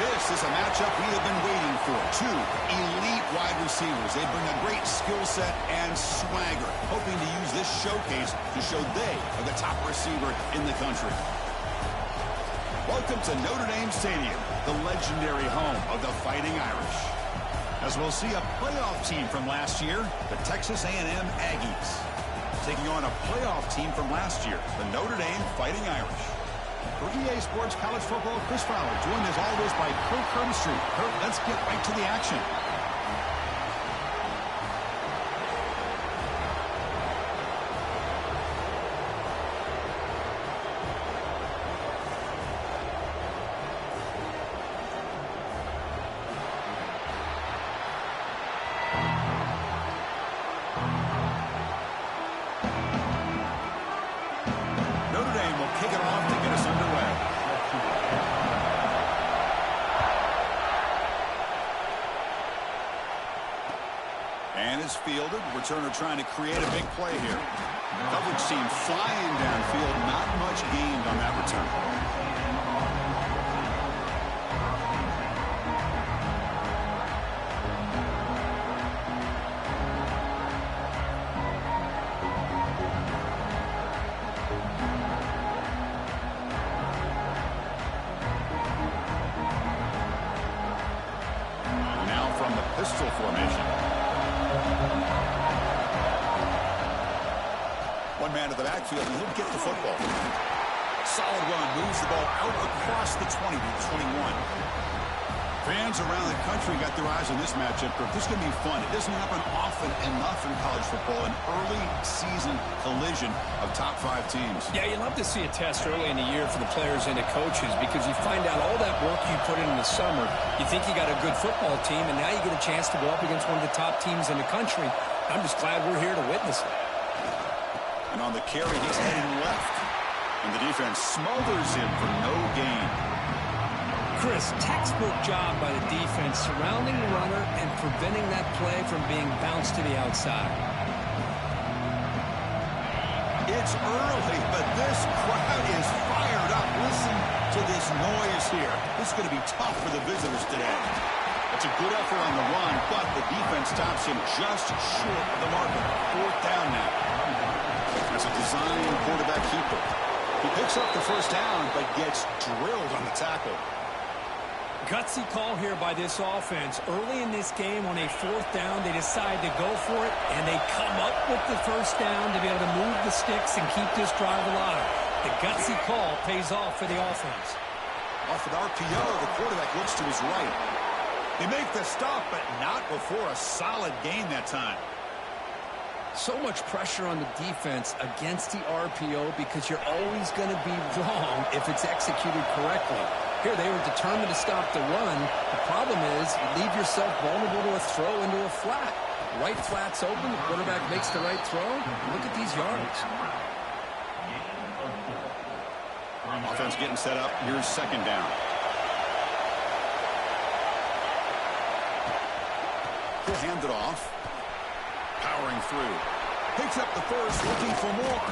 This is a matchup we have been waiting for. Two elite wide receivers. They bring a great skill set and swagger, hoping to use this showcase to show they are the top receiver in the country. Welcome to Notre Dame Stadium, the legendary home of the Fighting Irish. As we'll see a playoff team from last year, the Texas A&M Aggies, taking on a playoff team from last year, the Notre Dame Fighting Irish. For EA Sports College Football, Chris Fowler, joined as always by Kirk Herbstreit. Kirk, let's get right to the action. Notre Dame will kick it off to get us underway. And is fielded. Returner trying to create a big play here. Coverage team flying downfield. Not much gained on that return. Pistol formation. One man to the backfield, and he'll get the football. Solid run, moves the ball out across the 20 to the 21. Fans around the country got their eyes on this matchup. This is going to be fun. It doesn't happen often enough in college football, an early season collision of top 5 teams. Yeah, you love to see a test early in the year for the players and the coaches because you find out all that work you put in the summer. You think you got a good football team, and now you get a chance to go up against one of the top teams in the country. I'm just glad we're here to witness it. And on the carry, he's heading left. And the defense smothers him for no gain. Chris, textbook job by the defense surrounding the runner and preventing that play from being bounced to the outside. It's early, but this crowd is fired up. Listen to this noise here. This is going to be tough for the visitors today. It's a good effort on the run, but the defense stops him just short of the marker. 4th down now. That's a design quarterback keeper. He picks up the first down, but gets drilled on the tackle. Gutsy call here by this offense. Early in this game on a 4th down, they decide to go for it, and they come up with the first down to be able to move the sticks and keep this drive alive. The gutsy call pays off for the offense. Off an RPO, the quarterback looks to his right. They make the stop, but not before a solid gain that time. So much pressure on the defense against the RPO because you're always going to be wrong if it's executed correctly. Here they were determined to stop the run. The problem is you leave yourself vulnerable to a throw into a flat. Right flat's open. The quarterback makes the right throw. Look at these yards. Offense getting set up. Here's 2nd down. He'll hand it off. Powering through. Picks up the first, looking for more.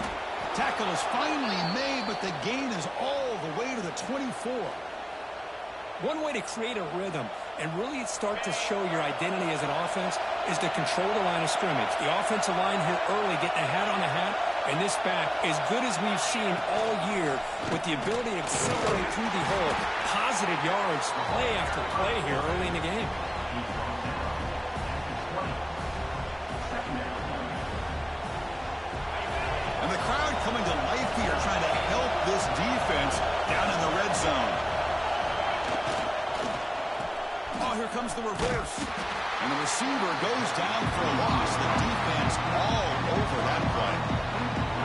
Tackle is finally made, but the gain is all the way to the 24. One way to create a rhythm and really start to show your identity as an offense is to control the line of scrimmage. The offensive line here early getting a hat on a hat, and this back as good as we've seen all year with the ability to accelerate through the hole. Positive yards, play after play here early in the game. And the crowd coming to life here, trying to help this defense down in the red zone. Oh, here comes the reverse. And the receiver goes down for a loss. The defense all over that play.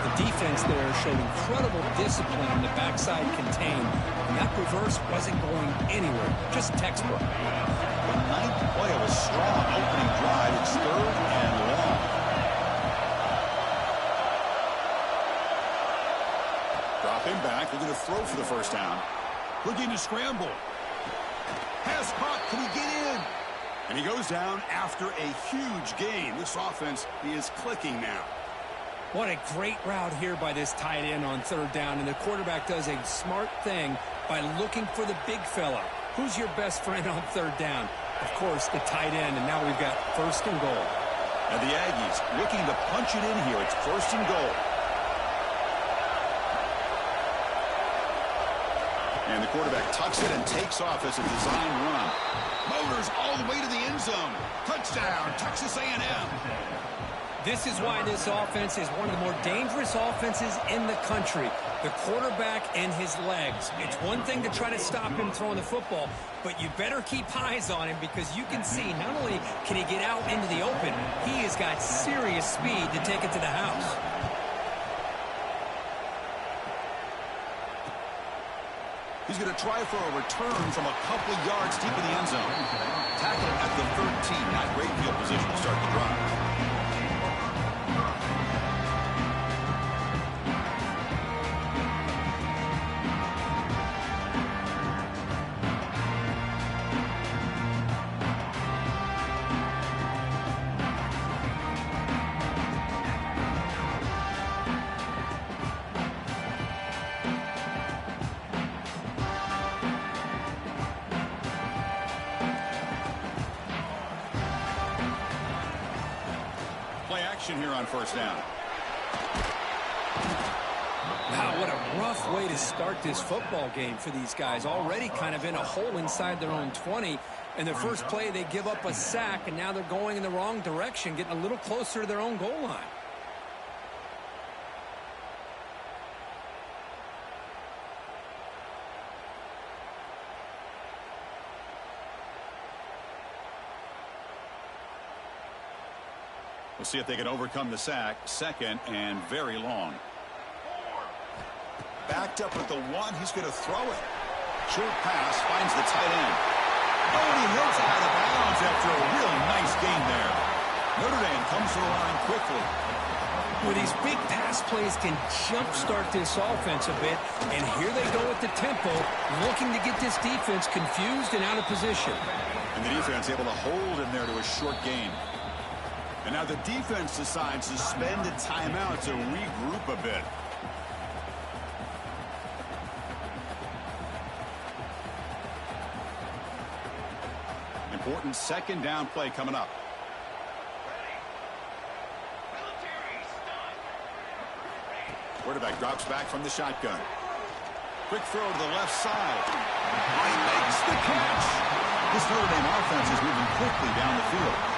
The defense there showed incredible discipline in the backside contained. And that reverse wasn't going anywhere. Just textbook. The 9th play of a strong opening drive. It's 3rd and long. Drop him back. They're going to throw for the first down. Looking to scramble. Pass caught. Can he get in? And he goes down after a huge gain. This offense is clicking now. What a great route here by this tight end on 3rd down. And the quarterback does a smart thing by looking for the big fella. Who's your best friend on third down? Of course, the tight end, and now we've got first and goal. And the Aggies looking to punch it in here. It's first and goal. And the quarterback tucks it and takes off as a design run. Motors all the way to the end zone. Touchdown, Texas A&M. This is why this offense is one of the more dangerous offenses in the country. The quarterback and his legs. It's one thing to try to stop him throwing the football, but you better keep eyes on him because you can see not only can he get out into the open, he has got serious speed to take it to the house. He's going to try for a return from a couple of yards deep in the end zone. Tackle at the 13. Not great field position to start the drive. Here on first down. Wow, what a rough way to start this football game for these guys. Already kind of in a hole inside their own 20. And the first play, they give up a sack, and now they're going in the wrong direction, getting a little closer to their own goal line. We'll see if they can overcome the sack. Second and very long. Backed up at the 1. He's going to throw it. Short pass finds the tight end. Oh, and he hits out of bounds after a really nice gain there. Notre Dame comes to the line quickly. Well, these big pass plays can jumpstart this offense a bit. And here they go at the tempo, looking to get this defense confused and out of position. And the defense able to hold him there to a short gain. And now the defense decides to spend a timeout to regroup a bit. Important second down play coming up. Quarterback drops back from the shotgun. Quick throw to the left side. He makes the catch. This Notre Dame offense is moving quickly down the field.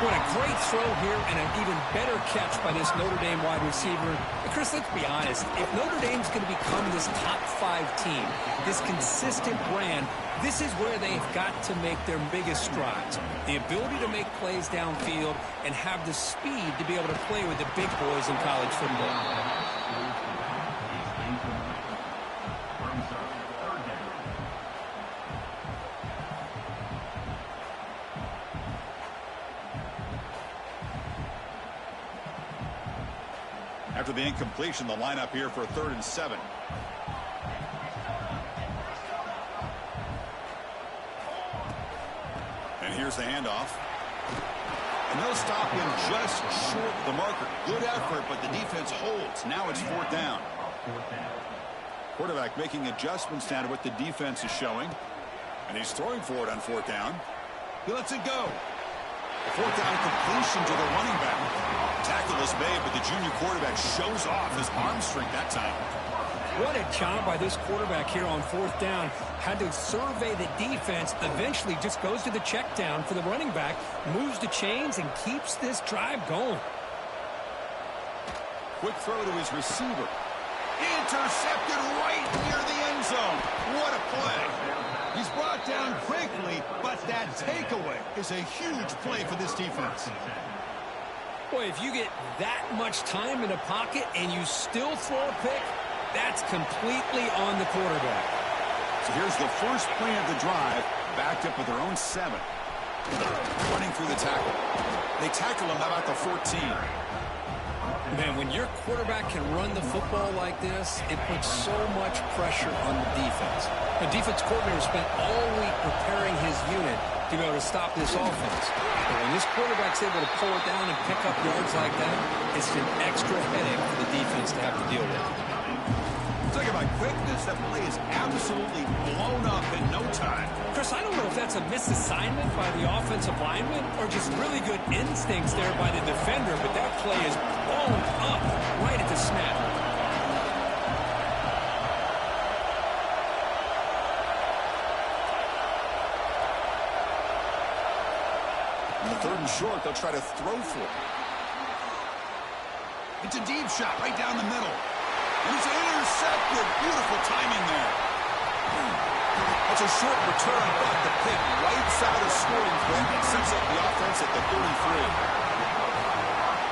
What a great throw here and an even better catch by this Notre Dame wide receiver. And Chris, let's be honest. If Notre Dame's going to become this top 5 team, this consistent brand, this is where they've got to make their biggest strides. The ability to make plays downfield and have the speed to be able to play with the big boys in college football. After the incompletion, the lineup here for 3rd and 7. And here's the handoff. And they'll stop him just short of the marker. Good effort, but the defense holds. Now it's 4th down. Quarterback making adjustments down to what the defense is showing. And he's throwing for it on 4th down. He lets it go. A 4th down completion to the running back. Tackle is made, but the junior quarterback shows off his arm strength that time. What a job by this quarterback here on 4th down. Had to survey the defense, eventually just goes to the check down for the running back, moves the chains, and keeps this drive going. Quick throw to his receiver. Intercepted right near the end zone. What a play. He's brought down quickly, but that takeaway is a huge play for this defense. Boy, if you get that much time in a pocket and you still throw a pick, that's completely on the quarterback. So here's the first play of the drive, backed up with their own 7. Running through the tackle. They tackle him about the 14. Man, when your quarterback can run the football like this, it puts so much pressure on the defense. The defense coordinator spent all week preparing his unit to be able to stop this offense. But when this quarterback's able to pull it down and pick up yards like that, it's an extra headache for the defense to have to deal with. Talking about quickness, that play is absolutely blown up in no time. Chris, I don't know if that's a misassignment by the offensive lineman or just really good instincts there by the defender, but that play is blown up right at the snap. On the 3rd and short, they'll try to throw for it. It's a deep shot right down the middle. And it's intercepted. Beautiful timing there. That's a short return, but the pick wipes out a scoring threat and sets up the offense at the 33.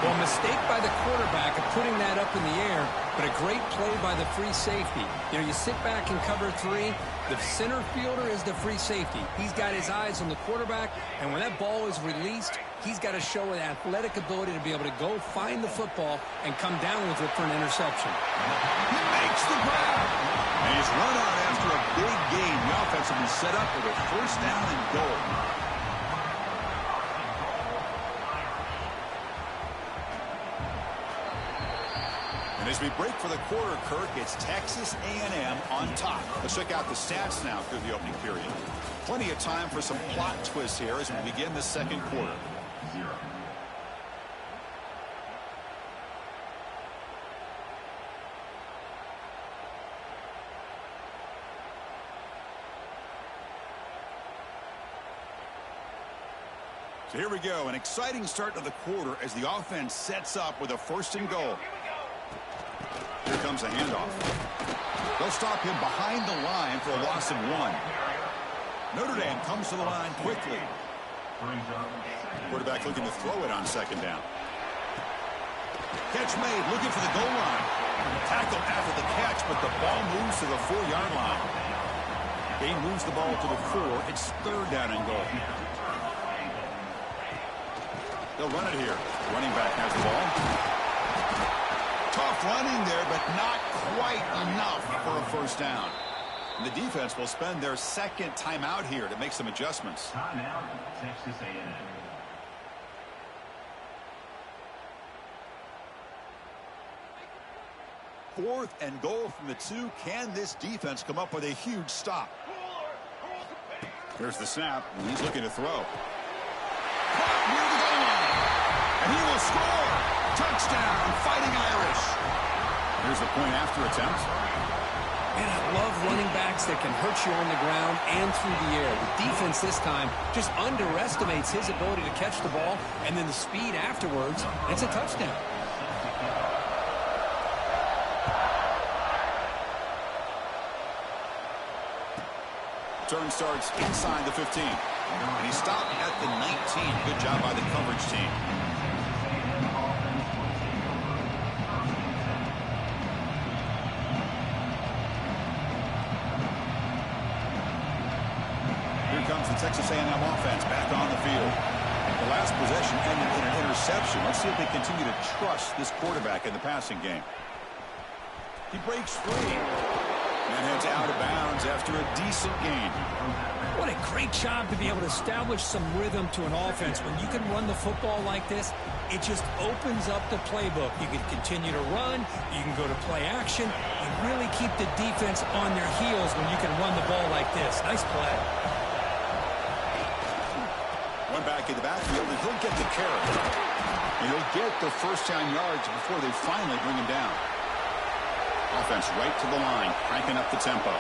Well, mistake by the quarterback of putting that up in the air, but a great play by the free safety. You know, you sit back in cover 3. The center fielder is the free safety. He's got his eyes on the quarterback, and when that ball is released, he's got to show an athletic ability to be able to go find the football and come down with it for an interception. He makes the grab. And he's run out after a big gain. The offense will be set up with a 1st down and goal. And as we break for the quarter, Kirk, it's Texas A&M on top. Let's check out the stats now through the opening period. Plenty of time for some plot twists here as we begin the 2nd quarter. So here we go, an exciting start to the quarter as the offense sets up with a 1st and goal. Here comes a handoff. They'll stop him behind the line for a loss of 1. Notre Dame comes to the line quickly. Quarterback looking to throw it on 2nd down. Catch made, looking for the goal line. Tackled after the catch, but the ball moves to the 4-yard line. They moves the ball to the 4. It's 3rd down and goal. They'll run it here. Running back has the ball. Tough running there, but not quite enough for a 1st down. And the defense will spend their 2nd timeout here to make some adjustments. Timeout, Texas A&M. Fourth and goal from the 2. Can this defense come up with a huge stop? Here's the snap, and he's looking to throw. Caught near the goal line, and he will score. Touchdown, Fighting Irish. Here's the point after attempt. And I love running backs that can hurt you on the ground and through the air. The defense this time just underestimates his ability to catch the ball, and then the speed afterwards, it's a touchdown. Turn starts inside the 15. And he stopped at the 19. Good job by the coverage team. Here comes the Texas A&M offense back on the field. The last possession ended in an interception. Let's see if they continue to trust this quarterback in the passing game. He breaks free. And heads out of bounds after a decent gain. What a great job to be able to establish some rhythm to an offense. When you can run the football like this, it just opens up the playbook. You can continue to run. You can go to play action. You really keep the defense on their heels when you can run the ball like this. Nice play. One back in the backfield, and he'll get the carry. And he'll get the 1st down yards before they finally bring him down. Offense right to the line, cranking up the tempo.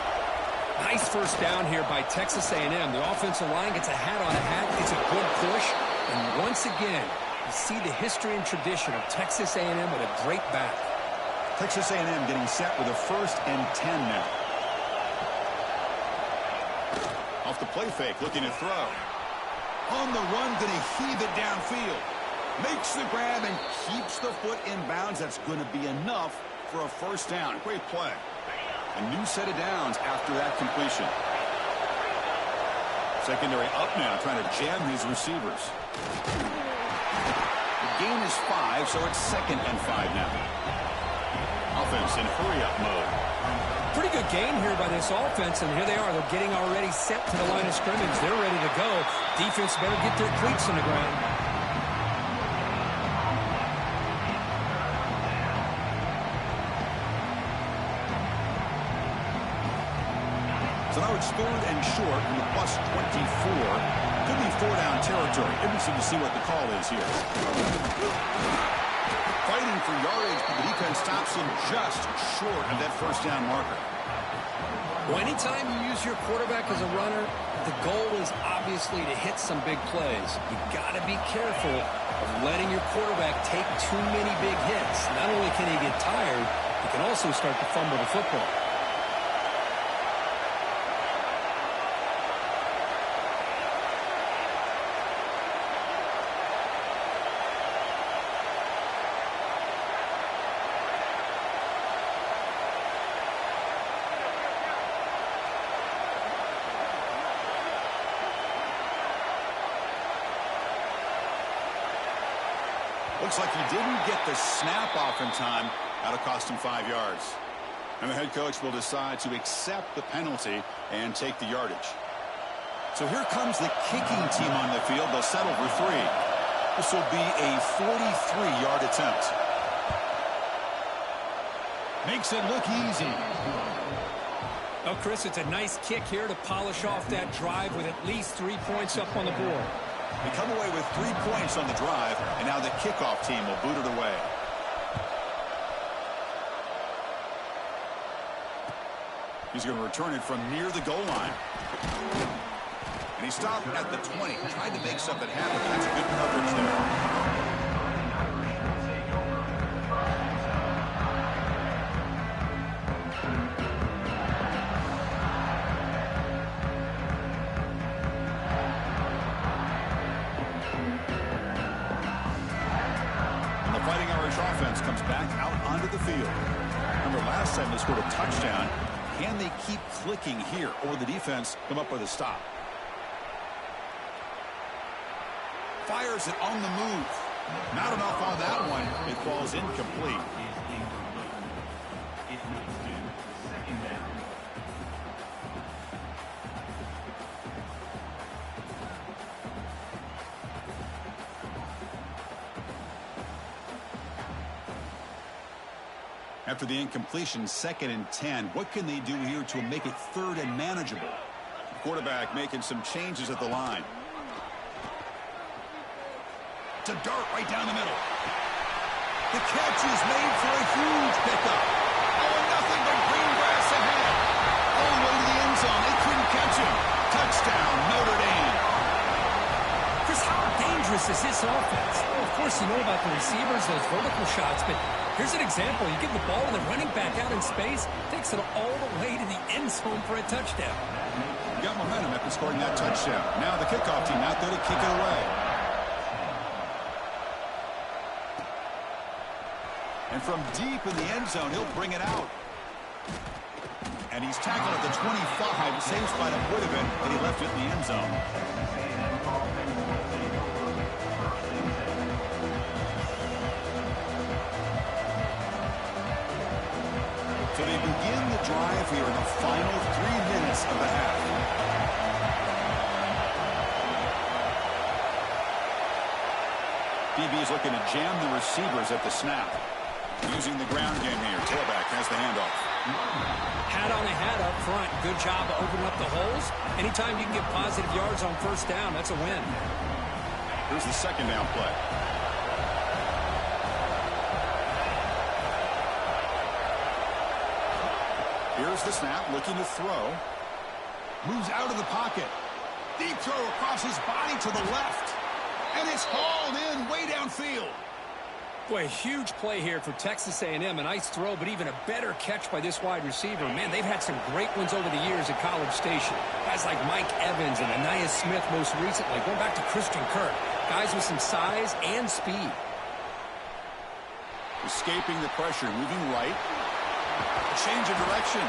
Nice 1st down here by Texas A&M. The offensive line gets a hat on a hat. It's a good push. And once again, you see the history and tradition of Texas A&M with a great back. Texas A&M getting set with a 1st and 10 now. Off the play fake, looking to throw. On the run, going to heave it downfield. Makes the grab and keeps the foot in bounds. That's going to be enough for a 1st down. Great play. A new set of downs after that completion. Secondary up now, trying to jam his receivers. The gain is 5, so it's 2nd and 5 now. Offense in hurry-up mode. Pretty good game here by this offense, and here they are. They're getting already set to the line of scrimmage. They're ready to go. Defense better get their cleats on the ground. So now it's 3rd and short from the plus 24. Could be 4-down territory. Interesting to see what the call is here. Fighting for yardage, but the defense stops him just short of that 1st-down marker. Well, anytime you use your quarterback as a runner, the goal is obviously to hit some big plays. You've got to be careful of letting your quarterback take too many big hits. Not only can he get tired, he can also start to fumble the football. Looks like he didn't get the snap off in time. That'll cost him 5 yards. And the head coach will decide to accept the penalty and take the yardage. So here comes the kicking team on the field. They'll settle for 3. This will be a 43-yard attempt. Makes it look easy. Well, Chris, it's a nice kick here to polish off that drive with at least 3 points up on the board. They come away with 3 points on the drive, and now the kickoff team will boot it away. He's going to return it from near the goal line. And he stopped at the 20. Tried to make something happen. That's good coverage there. Comes back out onto the field. Remember, last time they scored a touchdown. Can they keep clicking here, or the defense come up with a stop? Fires it on the move. Not enough on that one. It falls incomplete. After the incompletion, 2nd and 10. What can they do here to make it 3rd and manageable? The quarterback making some changes at the line. To dart right down the middle. The catch is made for a huge pickup. Oh, nothing but green grass ahead. All the way to the end zone. They couldn't catch him. Touchdown, Notre Dame. Chris, how dangerous is this offense? Well, of course, you know about the receivers, those vertical shots, but here's an example. You give the ball to the running back out in space, takes it all the way to the end zone for a touchdown. You got momentum after scoring that touchdown. Now the kickoff team out there to kick it away. And from deep in the end zone, he'll bring it out. And he's tackled at the 25. Same spot it would have been, but he left it in the end zone. So they begin the drive here in the final 3 minutes of the half. DB is looking to jam the receivers at the snap. Using the ground game here. Tailback has the handoff. Hat on a hat up front. Good job of opening up the holes. Anytime you can get positive yards on 1st down, that's a win. Here's the 2nd down play. Here's the snap, looking to throw. Moves out of the pocket. Deep throw across his body to the left. And it's hauled in way downfield. Boy, a huge play here for Texas A&M. A nice throw, but even a better catch by this wide receiver. Man, they've had some great ones over the years at College Station. Guys like Mike Evans and Anais Smith most recently. Going back to Christian Kirk. Guys with some size and speed. Escaping the pressure, moving right. A change of direction.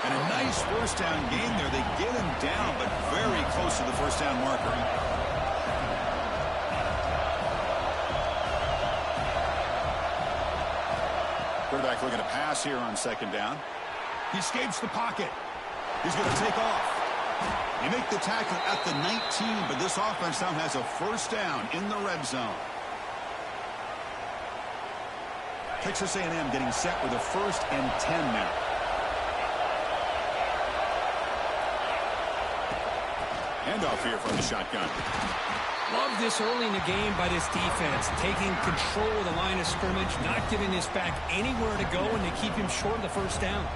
And a nice 1st down gain there. They get him down, but very close to the 1st down marker. Quarterback looking to pass here on 2nd down. He escapes the pocket. He's going to take off. They make the tackle at the 19, but this offense now has a 1st down in the red zone. Texas A&M getting set with a 1st and 10 now. Handoff here from the shotgun. Love this early in the game by this defense, taking control of the line of scrimmage, not giving this back anywhere to go, and they keep him short of the first down.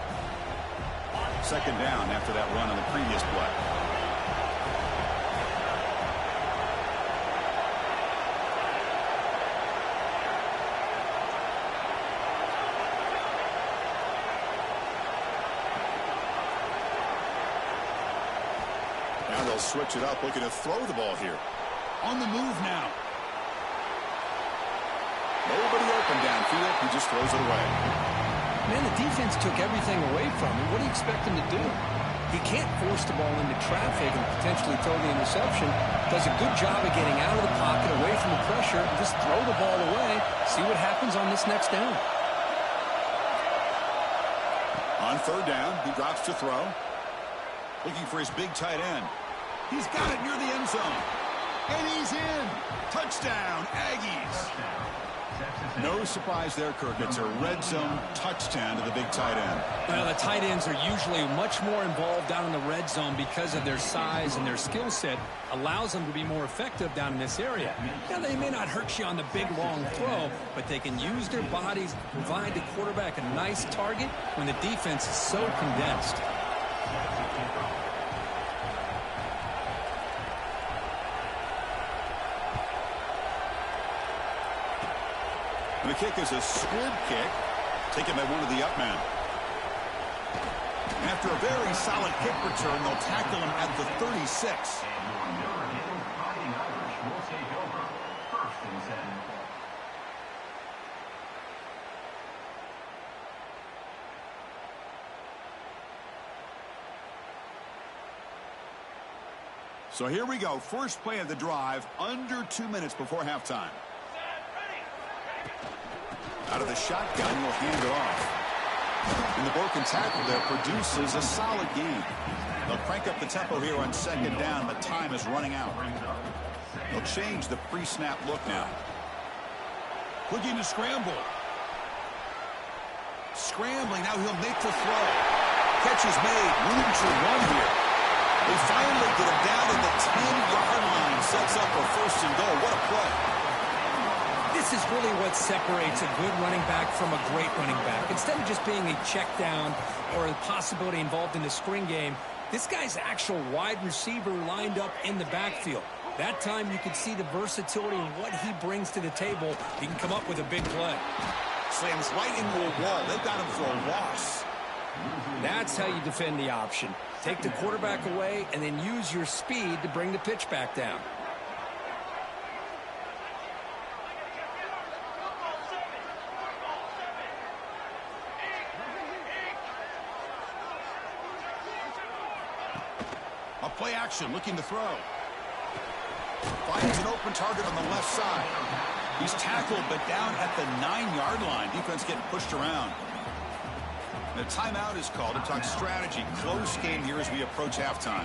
Second down after that run on the previous play. Now they'll switch it up, looking to throw the ball here. On the move now. Nobody open downfield. He just throws it away. Man, the defense took everything away from him. What do you expect him to do? He can't force the ball into traffic and potentially throw the interception. Does a good job of getting out of the pocket, away from the pressure, just throw the ball away. See what happens on this next down. On third down, he drops to throw. Looking for his big tight end. He's got it near the end zone. And he's in. Touchdown, Aggies. No surprise there, Kirk. It's a red zone touchdown to the big tight end. Well, the tight ends are usually much more involved down in the red zone because of their size, and their skill set allows them to be more effective down in this area. Now, they may not hurt you on the big, long throw, but they can use their bodies to provide the quarterback a nice target when the defense is so condensed. And the kick is a squib kick, taken by one of the up men. After a very solid kick return, they'll tackle him at the 36. So here we go. First play of the drive, under 2 minutes before halftime. Out of the shotgun, he'll hand it off. And the broken tackle there produces a solid gain. They'll crank up the tempo here on second down. The time is running out. They'll change the pre-snap look now. Looking to scramble. Scrambling, now he'll make the throw. Catch is made, room to run here. They finally get him down at the 10-yard line. Sets up a first and goal. What a play. This is really what separates a good running back from a great running back. Instead of just being a check down or a possibility involved in the screen game, this guy's actual wide receiver lined up in the backfield. That time you could see the versatility and what he brings to the table. He can come up with a big play. Slams right into a wall. They've got him for a loss. That's how you defend the option. Take the quarterback away and then use your speed to bring the pitch back down. A play action, looking to throw. Finds an open target on the left side. He's tackled, but down at the 9-yard line. Defense getting pushed around. The timeout is called to talk strategy. Close game here as we approach halftime.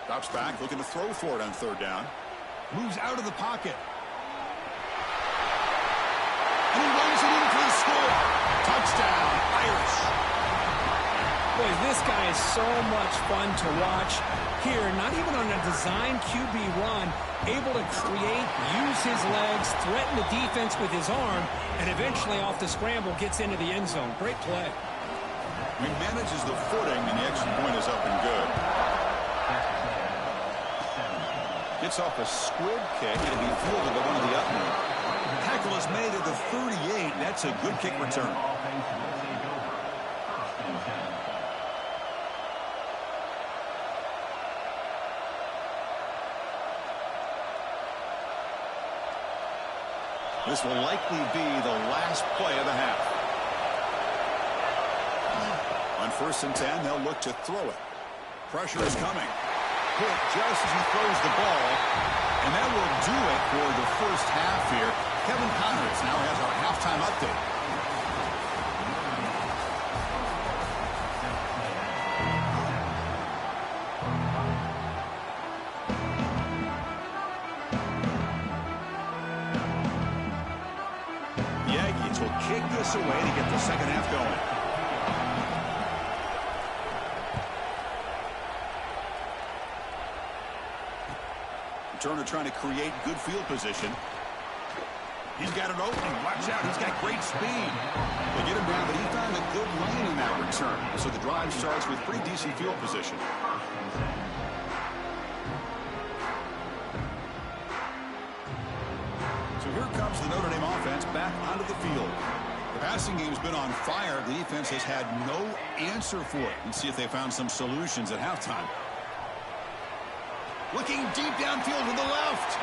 Drops back, looking to throw for it on third down. Moves out of the pocket. And he runs it in for the score. Touchdown, Irish. Boy, this guy is so much fun to watch. Here, not even on a design QB run, able to create, use his legs, threaten the defense with his arm, and eventually off the scramble gets into the end zone. Great play. He manages the footing, and the extra point is up and good. Gets off a squib kick. It'll be fielded by one of the up men. Tackle is made at the 38. That's a good kick return. This will likely be the last play of the half. On 1st and 10, they'll look to throw it. Pressure is coming. Hit just as he throws the ball. And that will do it for the first half here. Kevin Connors now has our halftime update. Will kick this away to get the second half going. returner trying to create good field position. He's got an opening. Watch out. He's got great speed. They get him down, but he found a good lane in that return. So the drive starts with pretty decent field position. So here comes the Notre Dame offense back onto the field. The passing game's been on fire. The defense has had no answer for it. Let's see if they found some solutions at halftime. Looking deep downfield to the left.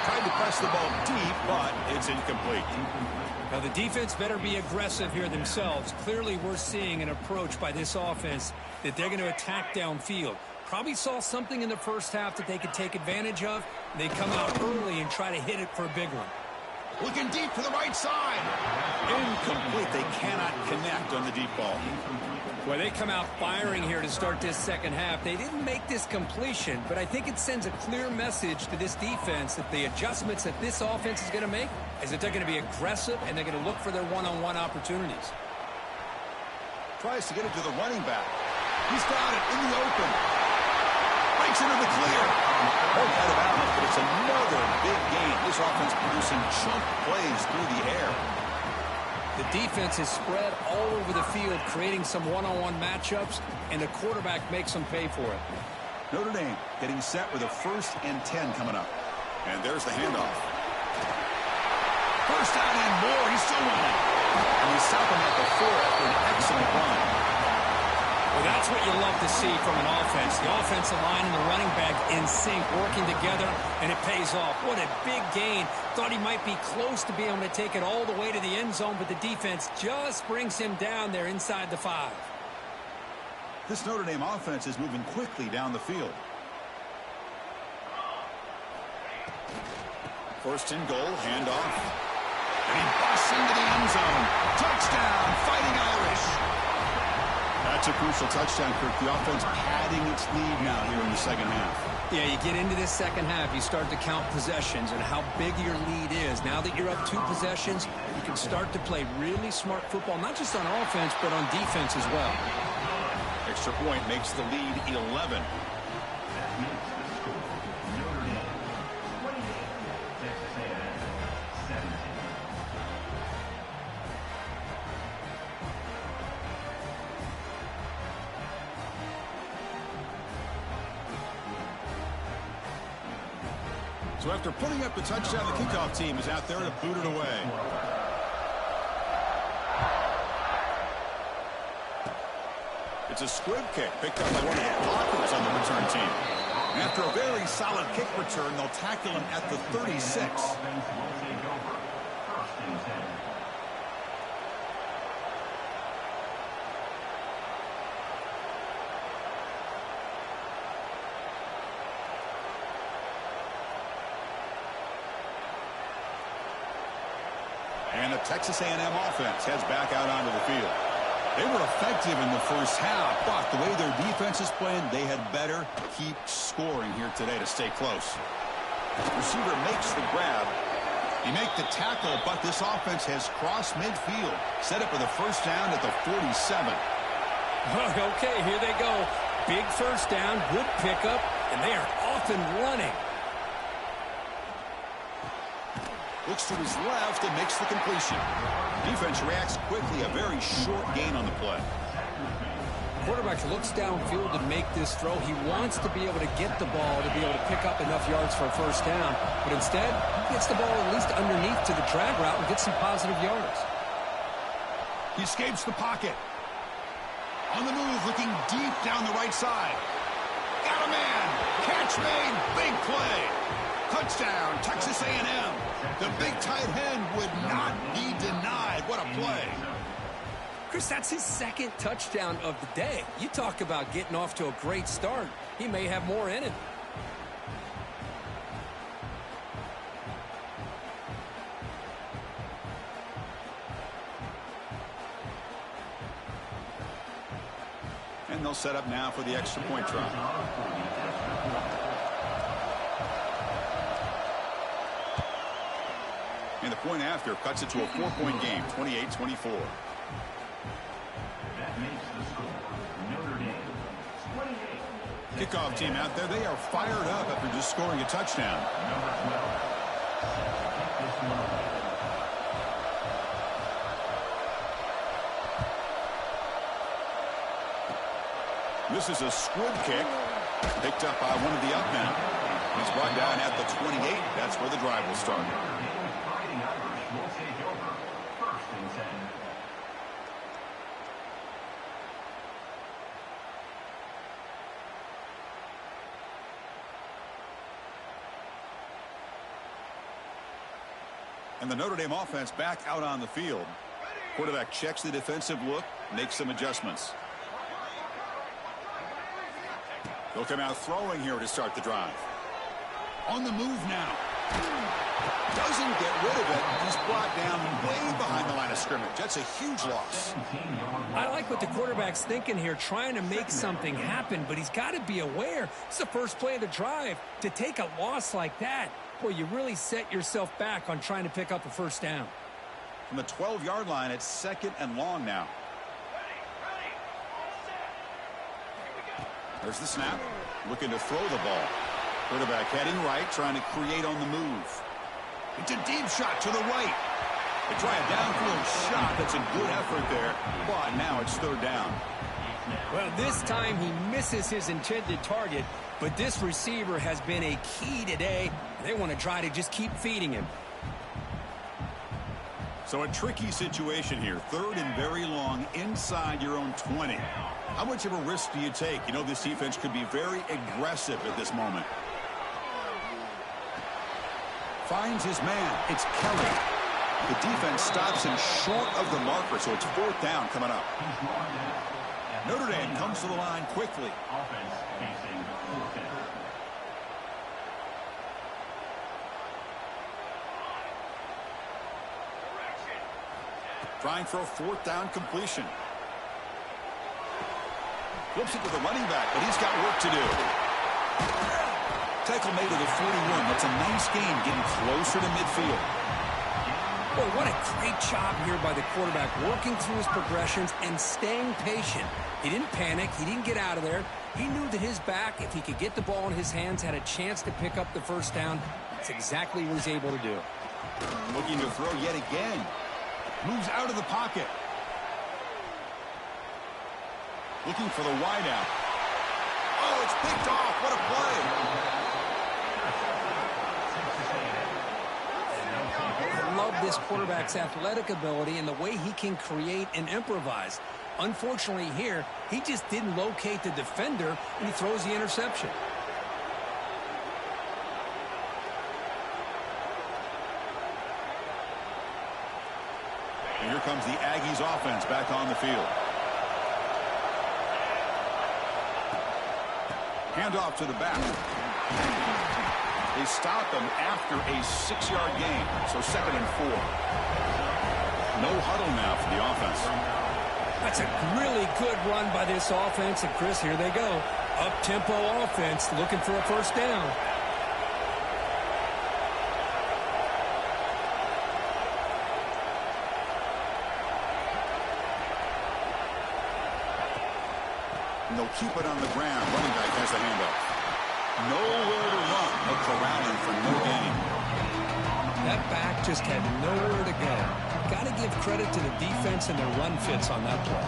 Tried to press the ball deep, but it's incomplete. Now the defense better be aggressive here themselves. Clearly we're seeing an approach by this offense that they're going to attack downfield. Probably saw something in the first half that they could take advantage of. They come out early and try to hit it for a big one. Looking deep to the right side. Incomplete. They cannot connect on the deep ball. Well, they come out firing here to start this second half. They didn't make this completion, but I think it sends a clear message to this defense that the adjustments that this offense is going to make is that they're going to be aggressive and they're going to look for their one-on-one opportunities. Tries to get it to the running back. He's got it in the open. Breaks into the clear. Won't cut it out, but it's another big gain. This offense producing chunk plays through the air. The defense is spread all over the field, creating some one-on-one matchups, and the quarterback makes them pay for it. Notre Dame getting set with a 1st and 10 coming up. And there's the handoff. First down and more. He's still running. And we stop him at the 4 after an excellent run. Well, that's what you love to see from an offense. The offensive line and the running back in sync, working together, and it pays off. What a big gain. Thought he might be close to being able to take it all the way to the end zone, but the defense just brings him down there inside the 5. This Notre Dame offense is moving quickly down the field. 1st and goal, handoff. And he busts into the end zone. Touchdown, Fighting Irish. That's a crucial touchdown, Kirk. The offense padding its lead now here in the second half. Yeah, you get into this second half, you start to count possessions and how big your lead is. Now that you're up 2 possessions, you can start to play really smart football, not just on offense, but on defense as well. Extra point makes the lead 11. Notre Dame 28, Texas A&M 17. So after putting up the touchdown, the kickoff team is out there to boot it away. It's a squib kick picked up by one of the blockers on the return team. And after a very solid kick return, they'll tackle him at the 36. And the Texas A&M offense heads back out onto the field. They were effective in the first half, but the way their defense is playing, they had better keep scoring here today to stay close. Receiver makes the grab. He makes the tackle, but this offense has crossed midfield. Set up with a 1st down at the 47. Okay, here they go. Big 1st down, good pickup, and they are off and running. Looks to his left and makes the completion. Defense reacts quickly, a very short gain on the play. Quarterback looks downfield to make this throw. He wants to be able to get the ball to be able to pick up enough yards for a 1st down, but instead, he gets the ball at least underneath to the drag route and gets some positive yards. He escapes the pocket. On the move, looking deep down the right side. Got a man. Catch made. Big play. Touchdown, Texas A&M. The big tight end would not be denied. What a play. Chris, that's his 2nd touchdown of the day. You talk about getting off to a great start. He may have more in it. And they'll set up now for the extra point try. And the point after cuts it to a 4-point game, 28-24. That makes the score Notre Dame 28. Kickoff team out there, they are fired up after just scoring a touchdown. Number 12. Kick this one away. This is a squib kick, picked up by one of the up men. He's brought down at the 28. That's where the drive will start. Fighting Irish will take over. 1st and 10. And the Notre Dame offense back out on the field. Quarterback checks the defensive look, makes some adjustments. They'll come out throwing here to start the drive. On the move now. Doesn't get rid of it. He's brought down way behind the line of scrimmage. That's a huge loss. I like what the quarterback's thinking here, trying to make something happen, but he's got to be aware. It's the first play of the drive. To take a loss like that, boy, you really set yourself back on trying to pick up a first down. From the 12-yard line, it's 2nd and long now. There's the snap. Looking to throw the ball. Quarterback heading right, trying to create on the move. It's a deep shot to the right. They try a downfield shot. That's a good effort there. But now it's 3rd down. Well, this time he misses his intended target, but this receiver has been a key today. They want to try to just keep feeding him. So a tricky situation here. 3rd and very long inside your own 20. How much of a risk do you take? You know, this defense could be very aggressive at this moment. Finds his man. It's Kelly. The defense stops him short of the marker, so it's 4th down coming up. Notre Dame comes to the line quickly. Offense facing 4th down. Trying for a 4th down completion. Flips it to the running back, but he's got work to do. Tackle made to the 41. That's a nice gain, getting closer to midfield. Boy, what a great job here by the quarterback, working through his progressions and staying patient. He didn't panic. He didn't get out of there. He knew that his back, if he could get the ball in his hands, had a chance to pick up the first down. That's exactly what he's able to do. Looking to throw yet again. Moves out of the pocket. Looking for the wideout. Oh, it's picked off. What a play. I love this quarterback's athletic ability and the way he can create and improvise. Unfortunately here, he just didn't locate the defender, and he throws the interception. And here comes the Aggies offense back on the field. Handoff to the back. They stop him after a 6-yard gain. So 2nd and 4. No huddle now for the offense. That's a really good run by this offense. And Chris, here they go. Up-tempo offense looking for a first down. And they'll keep it on the ground. Running back has the handoff. Nowhere to run. No corralling for no gain. That back just had nowhere to go. Got to give credit to the defense and their run fits on that play.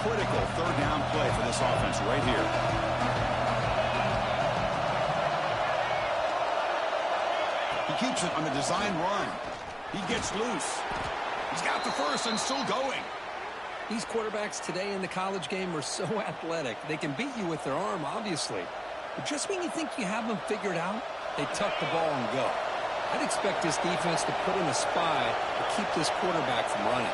Critical 3rd down play for this offense right here. He keeps it on the design run. He gets loose. He's got the first and still going. These quarterbacks today in the college game are so athletic. They can beat you with their arm, obviously. But just when you think you have them figured out, they tuck the ball and go. I'd expect this defense to put in a spy to keep this quarterback from running.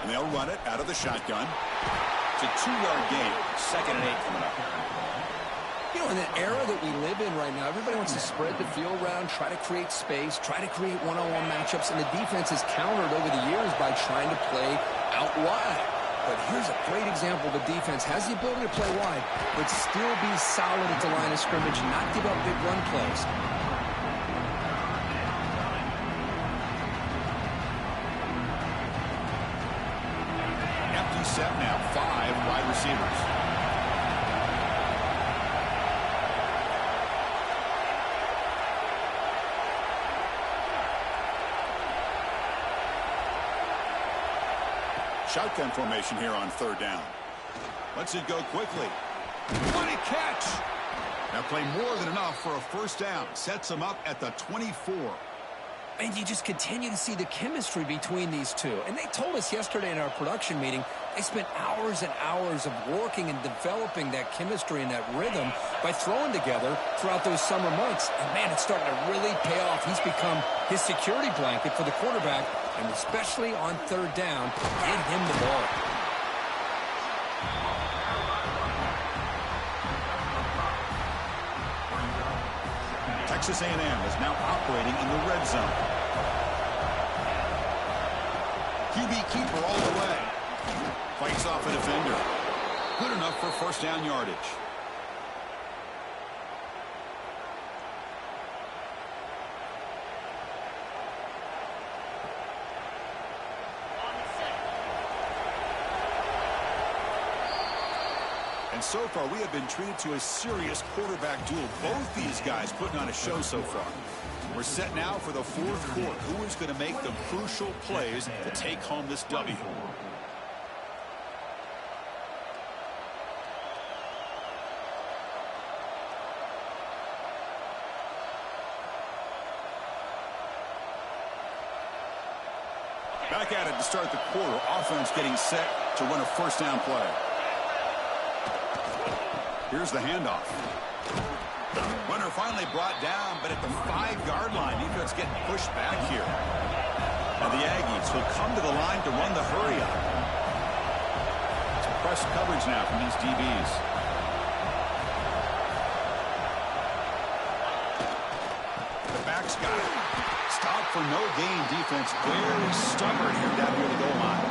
And they'll run it out of the shotgun. It's a 2-yard gain. 2nd and 8 coming up. You know, in the era that we live in right now, everybody wants to spread the field around, try to create space, try to create one-on-one matchups, and the defense has countered over the years by trying to play out wide. But here's a great example of a defense has the ability to play wide, but still be solid at the line of scrimmage and not give up big run plays. Empty set now, 5 wide receivers. Shotgun formation here on 3rd down. Lets it go quickly. What a catch! Now play more than enough for a 1st down. Sets them up at the 24. And you just continue to see the chemistry between these two. And they told us yesterday in our production meeting, they spent hours and hours of working and developing that chemistry and that rhythm by throwing together throughout those summer months. And, man, it's starting to really pay off. He's become his security blanket for the quarterback, and especially on 3rd down, get him the ball. Texas A&M is now operating in the red zone. QB keeper all the way. Fights off a defender. Good enough for 1st down yardage. And so far, we have been treated to a serious quarterback duel. Both these guys putting on a show so far. We're set now for the 4th quarter. Who is going to make the crucial plays to take home this W? Back at it to start the quarter. Offense getting set to run a 1st down play. Here's the handoff. Runner finally brought down, but at the 5-yard line, defense getting pushed back here. And the Aggies will come to the line to run the hurry up. Some press coverage now from these DBs. The back's got it. Stop for no gain defense. Very stubborn here down near the goal line.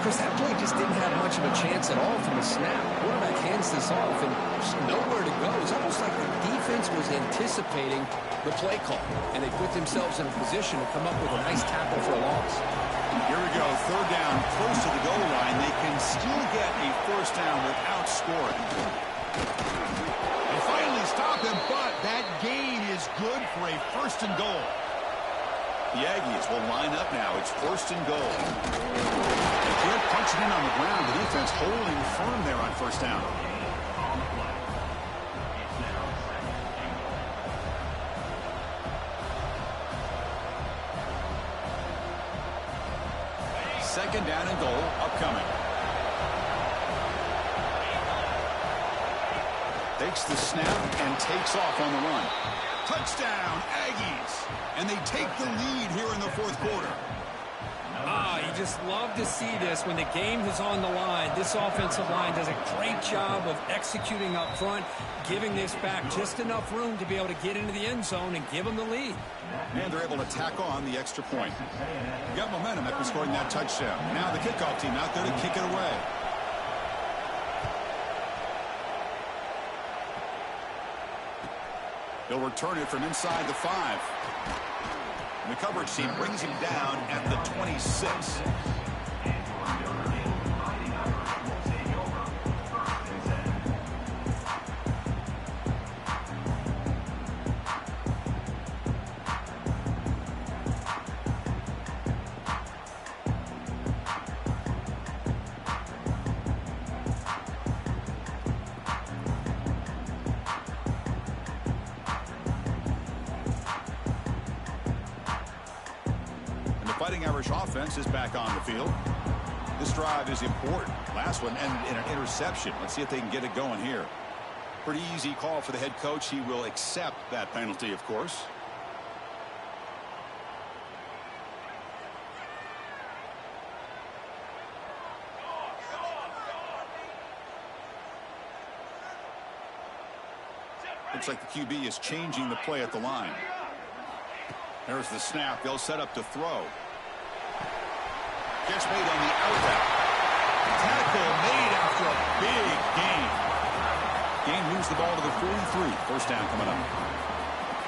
Chris, that play just didn't have much of a chance at all from the snap. Quarterback hands this off and there's nowhere to go. It's almost like the defense was anticipating the play call, and they put themselves in a position to come up with a nice tackle for a loss. Here we go, 3rd down, close to the goal line. They can still get a 1st down without scoring. They finally stop him, but that gain is good for a 1st and goal. The Aggies will line up now. It's 1st and goal. They can't punch it in on the ground. The defense holding firm there on 1st down. Second down and goal upcoming. Takes the snap and takes off on the run. Touchdown, Aggies. And they take the lead here in the 4th quarter. You just love to see this when the game is on the line. This offensive line does a great job of executing up front, giving this back just enough room to be able to get into the end zone and give them the lead. And they're able to tack on the extra point. Got momentum after scoring that touchdown. Now the kickoff team out there to kick it away. He'll return it from inside the 5. And the coverage team brings him down at the 26. Fighting Irish offense is back on the field. This drive is important. Last one ended in an interception. Let's see if they can get it going here. Pretty easy call for the head coach. He will accept that penalty, of course. Looks like the QB is changing the play at the line. There's the snap. They'll set up to throw. Catch made on the out route. Tackle made after a big gain. Gain moves the ball to the 43. First down coming up.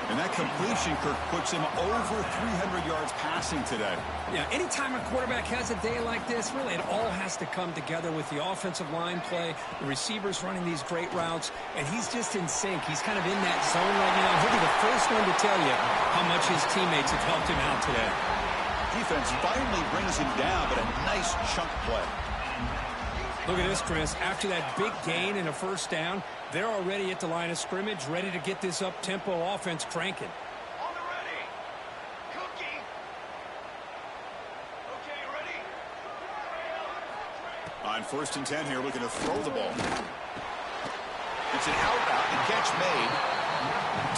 And that completion, Kirk, puts him over 300 yards passing today. Yeah, anytime a quarterback has a day like this, really it all has to come together with the offensive line play, the receivers running these great routes, and he's just in sync. He's kind of in that zone right now. He'll be the first one to tell you how much his teammates have helped him out today. Defense finally brings him down, but a nice chunk play. Look at this, Chris. After that big gain and a first down, they're already at the line of scrimmage, ready to get this up-tempo offense cranking. On the ready. Cookie. Okay, ready. On 1st and 10 here, looking to throw the ball. It's an out route and catch made.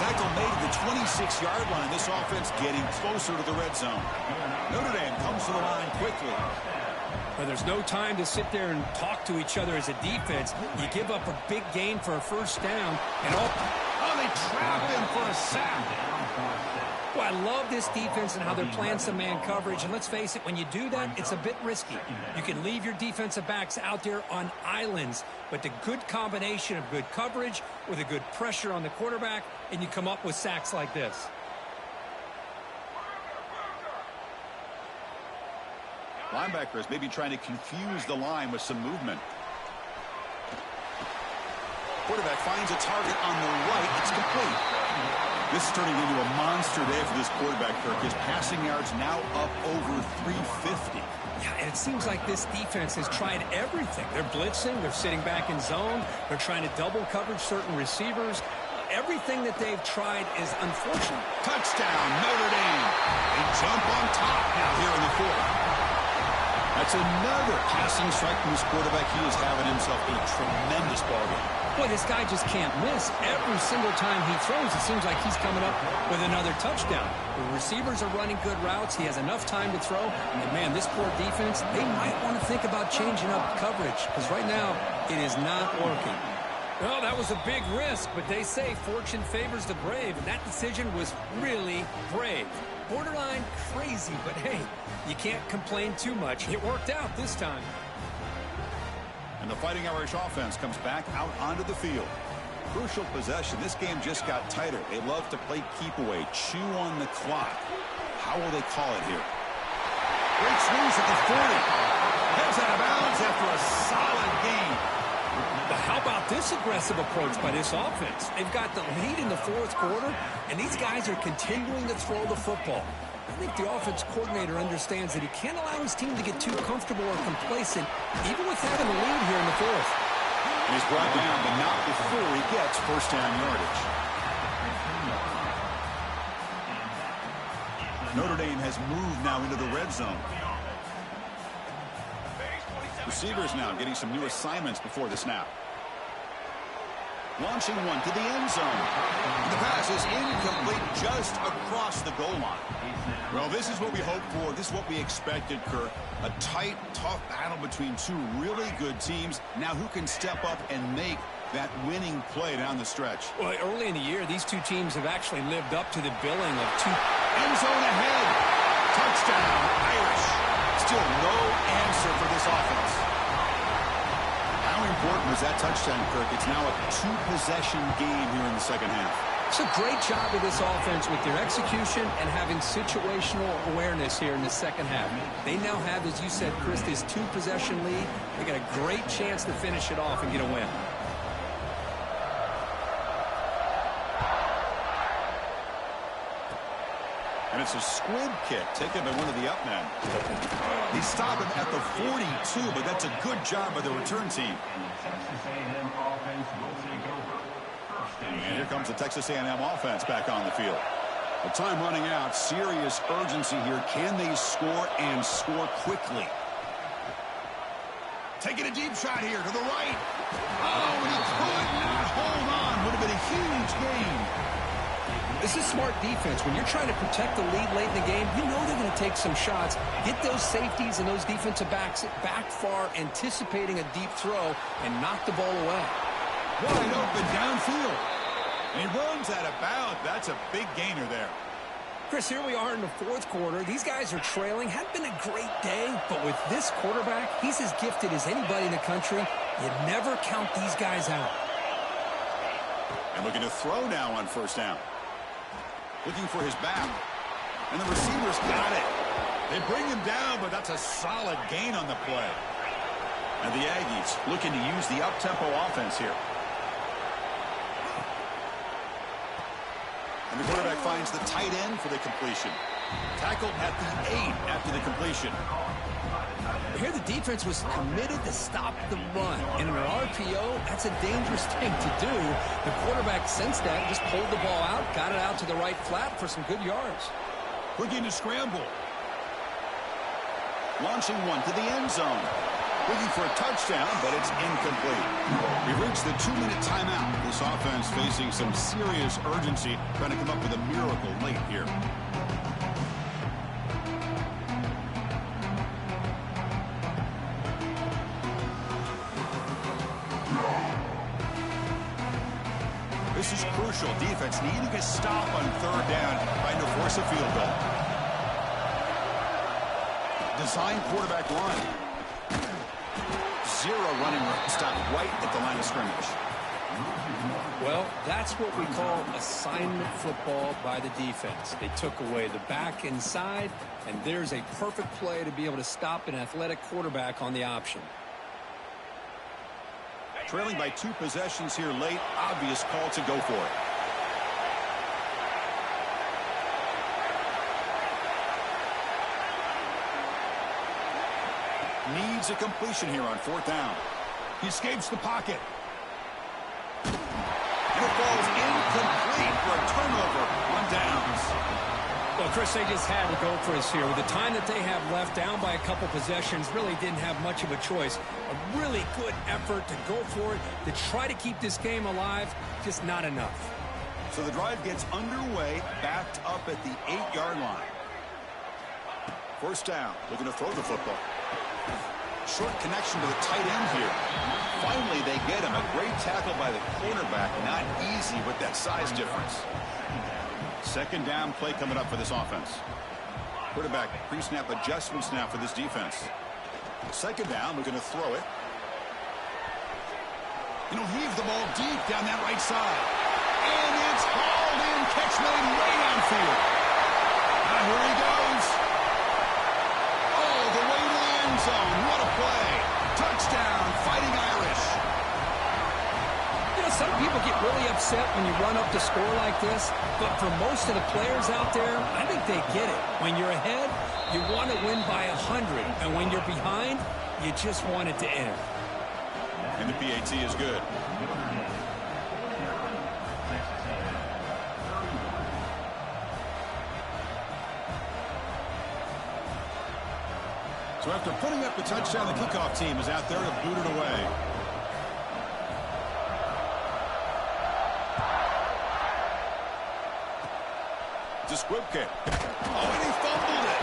Tackle made at the 26-yard line. This offense getting closer to the red zone. Notre Dame comes to the line quickly. But there's no time to sit there and talk to each other as a defense. You give up a big gain for a first down, and they trap him for a sack. Well, I love this defense and how they're playing some man coverage. And let's face it, when you do that, it's a bit risky. You can leave your defensive backs out there on islands, but the good combination of good coverage with a good pressure on the quarterback, and you come up with sacks like this. Linebackers maybe trying to confuse the line with some movement. Quarterback finds a target on the right. It's complete. This is turning into a monster day for this quarterback, Kirk. His passing yards now up over 350. Yeah, and it seems like this defense has tried everything. They're blitzing. They're sitting back in zone. They're trying to double coverage certain receivers. Everything that they've tried is unfortunate. Touchdown, Notre Dame. They jump on top now here in the fourth. That's another passing strike from this quarterback. He is having himself a tremendous ball game. Boy, this guy just can't miss. Every single time he throws, it seems like he's coming up with another touchdown. The receivers are running good routes. He has enough time to throw. And, man, this poor defense, they might want to think about changing up coverage because right now it is not working. Well, that was a big risk, but they say fortune favors the brave, and that decision was really brave. Borderline crazy, but hey, you can't complain too much. It worked out this time. And the Fighting Irish offense comes back out onto the field. Crucial possession. This game just got tighter. They love to play keep away, chew on the clock. How will they call it here? Breaks loose at the 40. Heads out of bounds after a solid game. But how about this aggressive approach by this offense? They've got the lead in the fourth quarter, and these guys are continuing to throw the football. I think the offense coordinator understands that he can't allow his team to get too comfortable or complacent, even with having the lead here in the fourth. And he's brought down, but not before he gets first down yardage. Notre Dame has moved now into the red zone. Receivers now getting some new assignments before the snap. Launching one to the end zone. The pass is incomplete just across the goal line. Well, this is what we hoped for. This is what we expected, Kirk. A tight, tough battle between two really good teams. Now who can step up and make that winning play down the stretch? Well, early in the year, these two teams have actually lived up to the billing of two. End zone ahead. Touchdown, Irish. Still no answer for this offense. How important was that touchdown, Kirk? It's now a two-possession game here in the second half. It's a great job of this offense with their execution and having situational awareness here in the second half. They now have, as you said, Chris, this two-possession lead. They got a great chance to finish it off and get a win. And it's a squib kick taken by one of the up men. He stopped him at the 42, but that's a good job by the return team. Texas A&M offense will take over. And here comes the Texas A&M offense back on the field. The time running out. Serious urgency here. Can they score and score quickly? Taking a deep shot here to the right. Oh, and he could not hold on. Would have been a huge gain. This is smart defense. When you're trying to protect the lead late in the game, you know they're going to take some shots, get those safeties and those defensive backs back far, anticipating a deep throw, and knock the ball away. Wide open downfield. And he runs out of bounds. That's a big gainer there. Chris, here we are in the fourth quarter. These guys are trailing. Hadn't been a great day, but with this quarterback, he's as gifted as anybody in the country. You never count these guys out. And looking to throw now on first down. Looking for his back. And the receivers got it. They bring him down, but that's a solid gain on the play. And the Aggies looking to use the up-tempo offense here. And the quarterback finds the tight end for the completion. Tackled at the 8 after the completion. Here the defense was committed to stop the run. And in an RPO, that's a dangerous thing to do. The quarterback sensed that, just pulled the ball out, got it out to the right flat for some good yards. Looking to scramble. Launching one to the end zone. Looking for a touchdown, but it's incomplete. We've reached the 2-minute timeout. This offense facing some serious urgency, trying to come up with a miracle late here. This is crucial. Defense needing a stop on third down, trying to force a field goal. Design quarterback run. Zero running room. Stop right at the line of scrimmage. Well, that's what we call assignment football by the defense. They took away the back inside, and there's a perfect play to be able to stop an athletic quarterback on the option. Trailing by 2 possessions here late. Obvious call to go for it. Needs a completion here on fourth down. He escapes the pocket. And it falls incomplete for a turnover on downs. Well, Chris, they just had to go for us here. With the time that they have left, down by a couple possessions, really didn't have much of a choice. A really good effort to go for it, to try to keep this game alive, just not enough. So the drive gets underway, backed up at the 8-yard line. First down, looking to throw the football. Short connection to the tight end here. Finally, they get him. A great tackle by the cornerback. Not easy with that size difference. Second down play coming up for this offense. Quarterback pre-snap adjustments now for this defense. Second down, looking to throw it. Heave the ball deep down that right side. And it's hauled in. Catch made way downfield. Now here he goes. All the way to the end zone. What a play. Touchdown, Fighting Irish. Some people get really upset when you run up the score like this, but for most of the players out there, I think they get it. When you're ahead, you want to win by 100, and when you're behind, you just want it to end. And the PAT is good. So after putting up the touchdown, the kickoff team is out there to boot it away. It's a squib kick. Oh, and he fumbled it.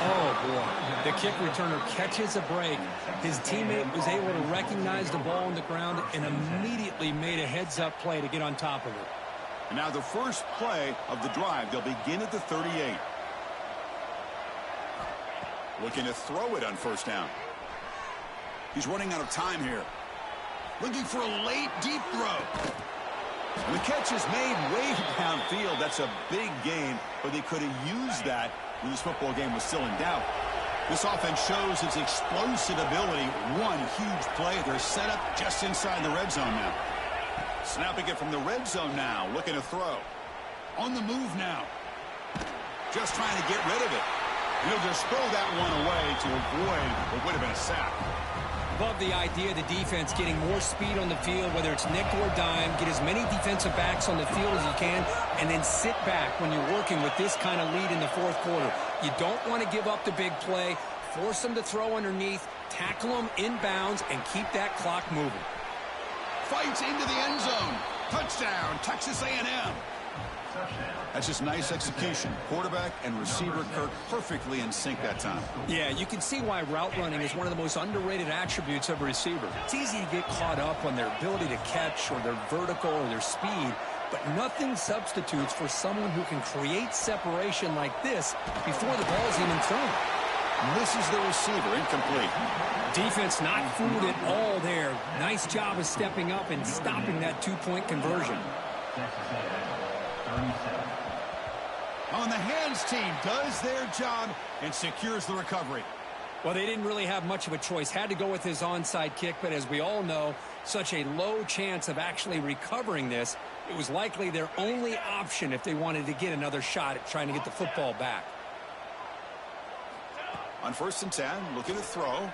Oh, boy. The kick returner catches a break. His teammate was able to recognize the ball on the ground and immediately made a heads-up play to get on top of it. And now the first play of the drive. They'll begin at the 38. Looking to throw it on first down. He's running out of time here. Looking for a late, deep throw. And the catch is made way downfield. That's a big gain, but they could have used that when this football game was still in doubt. This offense shows its explosive ability. One huge play. They're set up just inside the red zone now. Snapping it from the red zone now. Looking to throw. On the move now. Just trying to get rid of it. He'll just throw that one away to avoid what would have been a sack. Love the idea of the defense getting more speed on the field, whether it's nickel or dime, get as many defensive backs on the field as you can, and then sit back when you're working with this kind of lead in the fourth quarter. You don't want to give up the big play, force them to throw underneath, tackle them inbounds, and keep that clock moving. Fights into the end zone. Touchdown, Texas A&M. That's just nice execution. Quarterback and receiver Kirk perfectly in sync that time. Yeah, you can see why route running is one of the most underrated attributes of a receiver. It's easy to get caught up on their ability to catch or their vertical or their speed, but nothing substitutes for someone who can create separation like this before the ball's even thrown. Misses the receiver, incomplete. Defense not fooled at all there. Nice job of stepping up and stopping that two-point conversion. Texas A&M, 37. On the hands team does their job and secures the recovery. Well, they didn't really have much of a choice. Had to go with his onside kick, but as we all know, such a low chance of actually recovering this. It was likely their only option if they wanted to get another shot at trying to get the football back. On 1st and 10, looking to throw.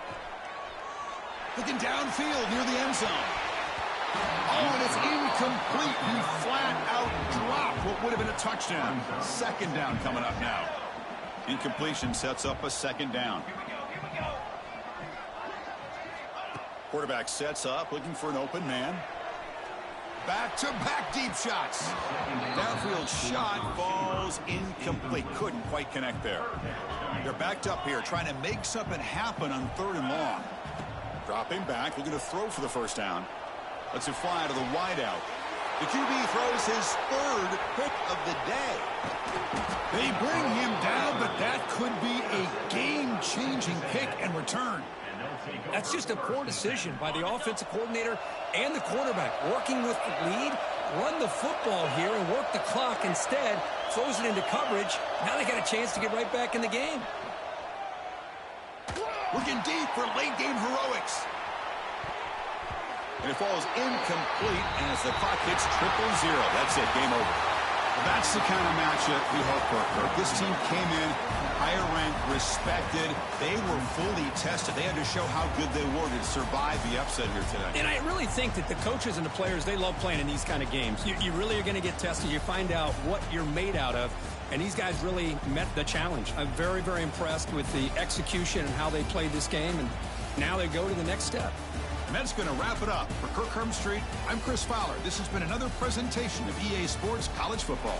Looking downfield near the end zone. Oh, and it's incomplete. He flat out dropped what would have been a touchdown. 2nd down coming up now. Incompletion sets up a 2nd down. Quarterback sets up, looking for an open man. Back-to-back deep shots. Downfield shot falls incomplete. Couldn't quite connect there. They're backed up here, trying to make something happen on 3rd and long. Dropping back, looking to throw for the 1st down. Lets it fly to the wideout. The QB throws his 3rd pick of the day. They bring him down, but that could be a game-changing pick and return. That's just a poor decision by the offensive coordinator and the quarterback. Working with the lead, run the football here and work the clock instead. Throws it into coverage. Now they got a chance to get right back in the game. Looking deep for late-game heroics. And it falls incomplete as the clock hits 0-0. That's it, game over. That's the kind of matchup we hope for, Kirk. This team came in higher ranked, respected. They were fully tested. They had to show how good they were to survive the upset here today. And I really think that the coaches and the players, they love playing in these kind of games. You really are going to get tested. You find out what you're made out of. And these guys really met the challenge. I'm very, very impressed with the execution and how they played this game. And now they go to the next step. And that's going to wrap it up. For Kirk Street, I'm Chris Fowler. This has been another presentation of EA Sports College Football.